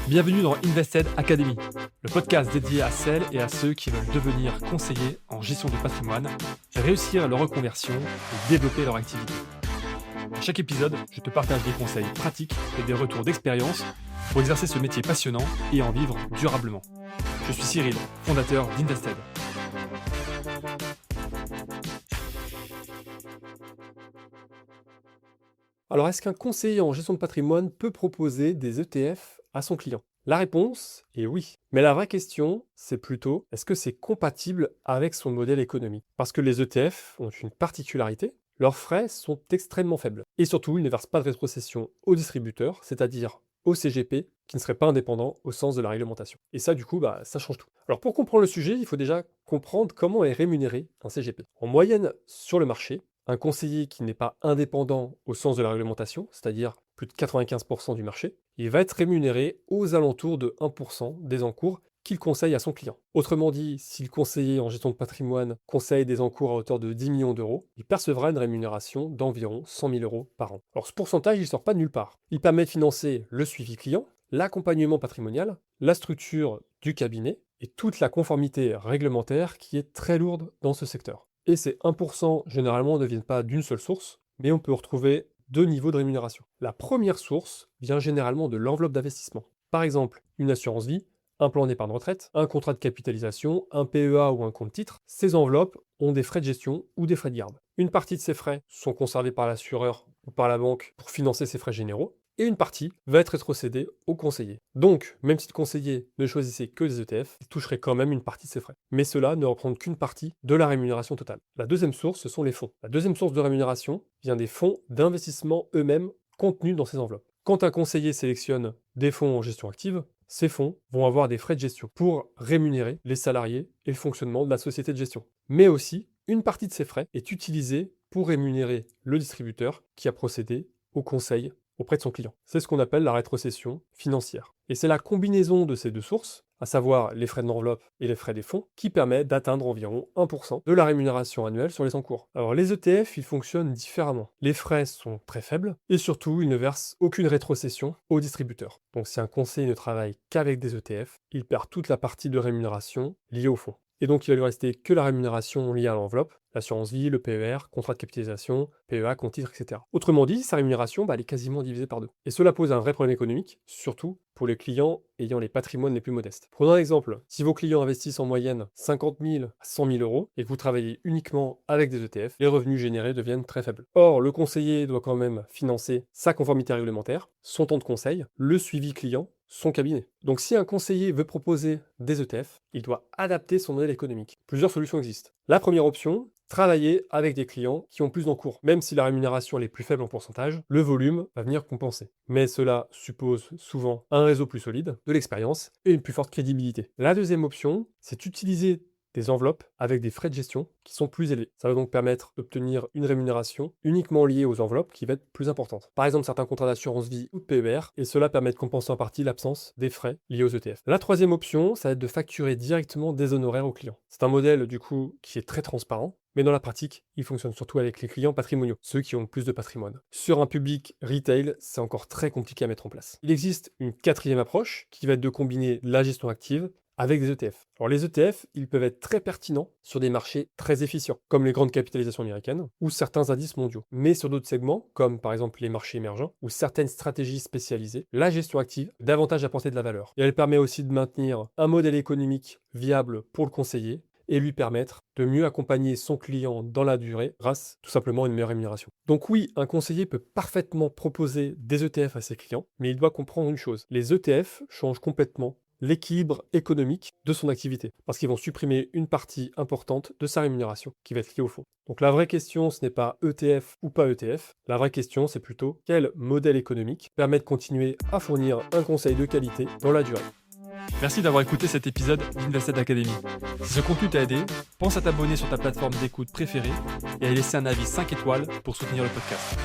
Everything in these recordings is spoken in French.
Bienvenue dans Invested Academy, le podcast dédié à celles et à ceux qui veulent devenir conseillers en gestion de patrimoine, réussir leur reconversion et développer leur activité. Dans chaque épisode, je te partage des conseils pratiques et des retours d'expérience pour exercer ce métier passionnant et en vivre durablement. Je suis Cyril, fondateur d'Invested. Alors, est-ce qu'un conseiller en gestion de patrimoine peut proposer des ETF à son client ? La réponse est oui. Mais la vraie question, c'est plutôt, est-ce que c'est compatible avec son modèle économique ? Parce que les ETF ont une particularité, leurs frais sont extrêmement faibles. Et surtout, ils ne versent pas de rétrocession aux distributeurs, c'est-à-dire au CGP, qui ne serait pas indépendant au sens de la réglementation. Et ça, du coup, ça change tout. Alors, pour comprendre le sujet, il faut déjà comprendre comment est rémunéré un CGP. En moyenne, sur le marché, un conseiller qui n'est pas indépendant au sens de la réglementation, c'est-à-dire plus de 95% du marché, il va être rémunéré aux alentours de 1% des encours qu'il conseille à son client. Autrement dit, si le conseiller en gestion de patrimoine conseille des encours à hauteur de 10 millions d'euros, il percevra une rémunération d'environ 100 000 euros par an. Alors ce pourcentage, il ne sort pas de nulle part. Il permet de financer le suivi client, l'accompagnement patrimonial, la structure du cabinet et toute la conformité réglementaire qui est très lourde dans ce secteur. Et ces 1% généralement ne viennent pas d'une seule source, mais on peut retrouver deux niveaux de rémunération. La première source vient généralement de l'enveloppe d'investissement. Par exemple, une assurance vie, un plan d'épargne retraite, un contrat de capitalisation, un PEA ou un compte titre. Ces enveloppes ont des frais de gestion ou des frais de garde. Une partie de ces frais sont conservés par l'assureur ou par la banque pour financer ses frais généraux, et une partie va être rétrocédée au conseiller. Donc, même si le conseiller ne choisissait que des ETF, il toucherait quand même une partie de ses frais. Mais cela ne représente qu'une partie de la rémunération totale. La deuxième source, ce sont les fonds. La deuxième source de rémunération vient des fonds d'investissement eux-mêmes contenus dans ces enveloppes. Quand un conseiller sélectionne des fonds en gestion active, ces fonds vont avoir des frais de gestion pour rémunérer les salariés et le fonctionnement de la société de gestion. Mais aussi, une partie de ces frais est utilisée pour rémunérer le distributeur qui a procédé au conseil auprès de son client. C'est ce qu'on appelle la rétrocession financière. Et c'est la combinaison de ces deux sources, à savoir les frais de l'enveloppe et les frais des fonds, qui permet d'atteindre environ 1% de la rémunération annuelle sur les encours. Alors les ETF, ils fonctionnent différemment. Les frais sont très faibles et surtout, ils ne versent aucune rétrocession aux distributeurs. Donc si un conseiller ne travaille qu'avec des ETF, il perd toute la partie de rémunération liée au fonds. Et donc, il va lui rester que la rémunération liée à l'enveloppe, l'assurance vie, le PER, contrat de capitalisation, PEA, compte titre, etc. Autrement dit, sa rémunération, elle est quasiment divisée par deux. Et cela pose un vrai problème économique, surtout pour les clients ayant les patrimoines les plus modestes. Prenons un exemple. Si vos clients investissent en moyenne 50 000 à 100 000 euros et que vous travaillez uniquement avec des ETF, les revenus générés deviennent très faibles. Or, le conseiller doit quand même financer sa conformité réglementaire, son temps de conseil, le suivi client, son cabinet. Donc si un conseiller veut proposer des ETF, il doit adapter son modèle économique. Plusieurs solutions existent. La première option, travailler avec des clients qui ont plus d'encours. Même si la rémunération est plus faible en pourcentage, le volume va venir compenser. Mais cela suppose souvent un réseau plus solide, de l'expérience et une plus forte crédibilité. La deuxième option, c'est d'utiliser des enveloppes avec des frais de gestion qui sont plus élevés. Ça va donc permettre d'obtenir une rémunération uniquement liée aux enveloppes qui va être plus importante. Par exemple, certains contrats d'assurance vie ou de PER, et cela permet de compenser en partie l'absence des frais liés aux ETF. La troisième option, ça va être de facturer directement des honoraires aux clients. C'est un modèle du coup qui est très transparent, mais dans la pratique, il fonctionne surtout avec les clients patrimoniaux, ceux qui ont le plus de patrimoine. Sur un public retail, c'est encore très compliqué à mettre en place. Il existe une quatrième approche qui va être de combiner la gestion active avec des ETF. Alors les ETF, ils peuvent être très pertinents sur des marchés très efficients, comme les grandes capitalisations américaines ou certains indices mondiaux. Mais sur d'autres segments, comme par exemple les marchés émergents ou certaines stratégies spécialisées, la gestion active a davantage apporté de la valeur. Et elle permet aussi de maintenir un modèle économique viable pour le conseiller et lui permettre de mieux accompagner son client dans la durée grâce tout simplement à une meilleure rémunération. Donc oui, un conseiller peut parfaitement proposer des ETF à ses clients, mais il doit comprendre une chose, les ETF changent complètement l'équilibre économique de son activité, parce qu'ils vont supprimer une partie importante de sa rémunération qui va être liée au fonds. Donc la vraie question, ce n'est pas ETF ou pas ETF, la vraie question, c'est plutôt quel modèle économique permet de continuer à fournir un conseil de qualité dans la durée. Merci d'avoir écouté cet épisode d'Invested Academy. Si ce contenu t'a aidé, pense à t'abonner sur ta plateforme d'écoute préférée et à laisser un avis 5 étoiles pour soutenir le podcast.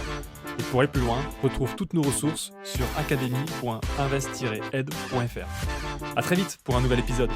Et pour aller plus loin, retrouve toutes nos ressources sur academy.invest-ed.fr. À très vite pour un nouvel épisode.